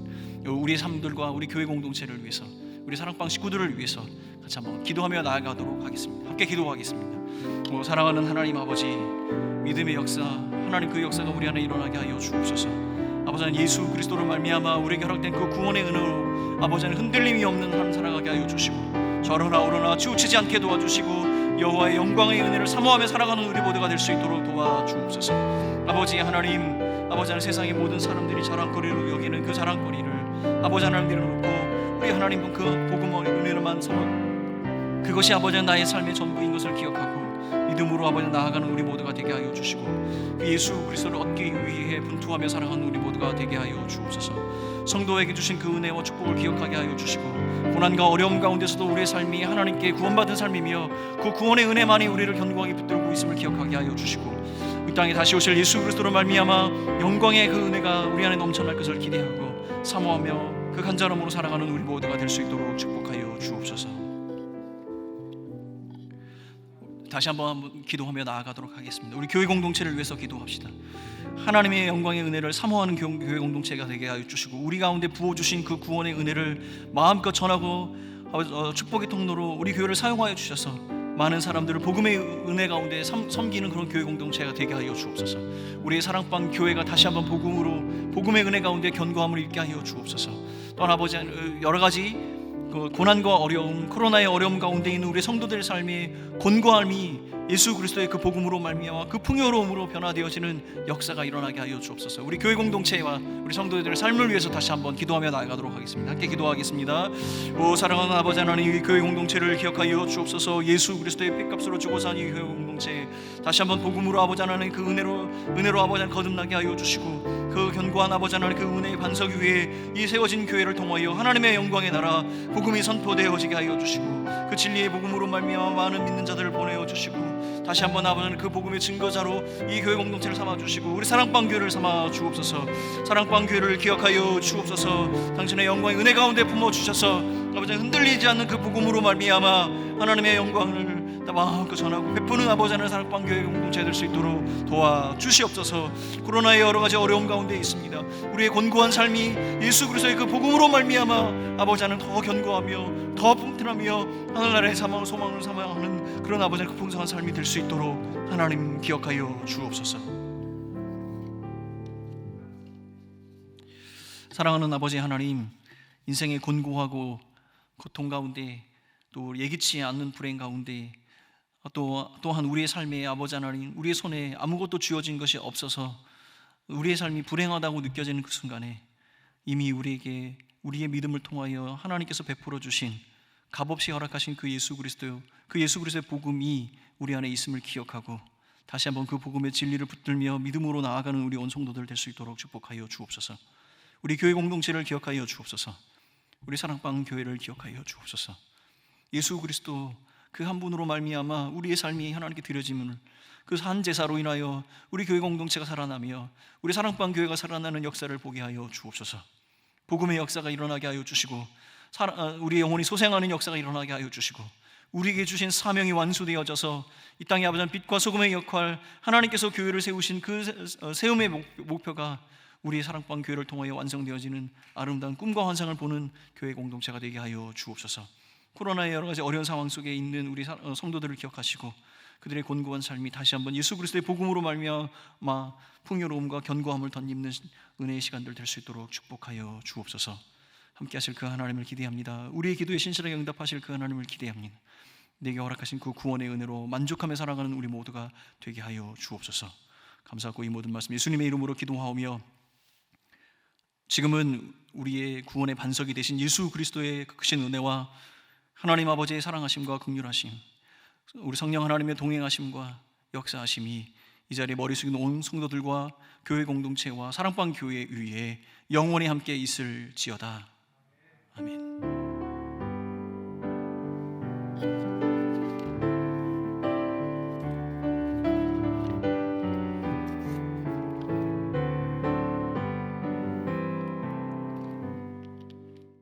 우리 삶들과 우리 교회 공동체를 위해서, 우리 사랑방 식구들을 위해서 같이 한번 기도하며 나아가도록 하겠습니다. 함께 기도하겠습니다. 사랑하는 하나님 아버지, 믿음의 역사, 하나님 그 역사가 우리 안에 일어나게 하여 주옵소서. 아버지 하나님, 예수 그리스도로 말미암아 우리에게 허락된 그 구원의 은혜로 아버지 하나님 흔들림이 없는 삶 살아가게 하여 주시고 저러나 오르나 치우치지 않게 도와주시고 여호와의 영광의 은혜를 사모하며 살아가는 우리 모두가 될 수 있도록 도와주옵소서. 아버지 하나님, 아버지 하나님, 세상의 모든 사람들이 자랑거리로 여기는 그 자랑거리를 아버지 하나님 내려놓고 우리 하나님 그 복음의 은혜로만 삼아 그것이 아버지 하나님 나의 삶의 전부인 것을 기억하고 믿음으로 아버지 나아가는 우리 모두가 되게 하여 주시고 그 예수 그리스도를 얻기 위해 분투하며 살아가는 우리 모두가 되게 하여 주옵소서. 성도에게 주신 그 은혜와 축복을 기억하게 하여 주시고 고난과 어려움 가운데서도 우리의 삶이 하나님께 구원받은 삶이며 그 구원의 은혜만이 우리를 견고하게 붙들고 있음을 기억하게 하여 주시고 이 땅에 다시 오실 예수 그리스도로 말미암아 영광의 그 은혜가 우리 안에 넘쳐날 것을 기대하고 사모하며 그 간절함으로 살아가는 우리 모두가 될 수 있도록 축복하여 주옵소서. 다시 한번 기도하며 나아가도록 하겠습니다. 우리 교회 공동체를 위해서 기도합시다. 하나님의 영광의 은혜를 사모하는 교회 공동체가 되게 하여 주시고 우리 가운데 부어주신 그 구원의 은혜를 마음껏 전하고 축복의 통로로 우리 교회를 사용하여 주셔서 많은 사람들을 복음의 은혜 가운데 섬기는 그런 교회 공동체가 되게 하여 주옵소서. 우리의 사랑방 교회가 다시 한번 복음의 은혜 가운데 견고함을 잃게 하여 주옵소서. 또한 아버지 여러 가지 그 고난과 어려움, 코로나의 어려움 가운데 있는 우리 성도들의 삶의 곤고함이 예수 그리스도의 그 복음으로 말미암아 그 풍요로움으로 변화되어지는 역사가 일어나게 하여 주옵소서. 우리 교회 공동체와 우리 성도들의 삶을 위해서 다시 한번 기도하며 나아가도록 하겠습니다. 함께 기도하겠습니다. 오 사랑하는 아버지 하나님, 이 교회 공동체를 기억하여 주옵소서. 예수 그리스도의 핏값으로 주고 산 이 교회 공동체 다시 한번 복음으로 아버지 하나님 그 은혜로 아버지 하나님 거듭나게 하여 주시고, 그 견고한 아버지 하나님 그 은혜의 반석 위에 이 세워진 교회를 통하여 하나님의 영광의 나라 복음이 선포되어지게 하여 주시고, 그 진리의 복음으로 말미암아 많은 믿는 자들을 보내어 주시고, 다시 한번 아버지는 그 복음의 증거자로 이 교회 공동체를 삼아 주시고 우리 사랑방 교회를 삼아 주옵소서. 사랑방 교회를 기억하여 주옵소서. 당신의 영광의 은혜 가운데 품어 주셔서 아버지 흔들리지 않는 그 복음으로 말미암아 하나님의 영광을 마음껏 전하고 베푸는 아버지 하나님 사랑방 교회 공동체 될 수 있도록 도와 주시옵소서. 코로나의 여러 가지 어려움 가운데 있습니다. 우리의 곤고한 삶이 예수 그리스도의 그 복음으로 말미암아 아버지 하나님 더 견고하며 더 풍성하며 하늘나라의 소망을 사모하는 그런 아버지 하나님 그 풍성한 삶이 될 수 있도록 하나님 기억하여 주옵소서. 사랑하는 아버지 하나님, 인생의 곤고하고 고통 가운데 또 예기치 않는 불행 가운데 또한 우리의 삶에 아버지 하나님, 우리의 손에 아무것도 쥐어진 것이 없어서 우리의 삶이 불행하다고 느껴지는 그 순간에 이미 우리에게 우리의 믿음을 통하여 하나님께서 베풀어 주신 값없이 허락하신 그 예수 그리스도의 복음이 우리 안에 있음을 기억하고 다시 한번 그 복음의 진리를 붙들며 믿음으로 나아가는 우리 온 성도들 될 수 있도록 축복하여 주옵소서. 우리 교회 공동체를 기억하여 주옵소서. 우리 사랑방 교회를 기억하여 주옵소서. 예수 그리스도 그 한 분으로 말미암아 우리의 삶이 하나님께 드려짐을 그 한 제사로 인하여 우리 교회 공동체가 살아나며 우리 사랑방 교회가 살아나는 역사를 보게 하여 주옵소서. 복음의 역사가 일어나게 하여 주시고 우리의 영혼이 소생하는 역사가 일어나게 하여 주시고 우리에게 주신 사명이 완수되어져서 이 땅의 아버지 빛과 소금의 역할, 하나님께서 교회를 세우신 그 세움의 목표가 우리의 사랑방 교회를 통하여 완성되어지는 아름다운 꿈과 환상을 보는 교회 공동체가 되게 하여 주옵소서. 코로나의 여러 가지 어려운 상황 속에 있는 우리 성도들을 기억하시고 그들의 곤고한 삶이 다시 한번 예수 그리스도의 복음으로 말미암아 풍요로움과 견고함을 덧입는 은혜의 시간들 될 수 있도록 축복하여 주옵소서. 함께 하실 그 하나님을 기대합니다. 우리의 기도에 신실하게 응답하실 그 하나님을 기대합니다. 내게 허락하신 그 구원의 은혜로 만족하며 살아가는 우리 모두가 되게 하여 주옵소서. 감사하고 이 모든 말씀 예수님의 이름으로 기도하오며, 지금은 우리의 구원의 반석이 되신 예수 그리스도의 크신 은혜와 하나님 아버지의 사랑하심과 긍휼하심, 우리 성령 하나님의 동행하심과 역사하심이 이 자리에 머리 숙인 온 성도들과 교회 공동체와 사랑방 교회 위에 영원히 함께 있을지어다. 아멘.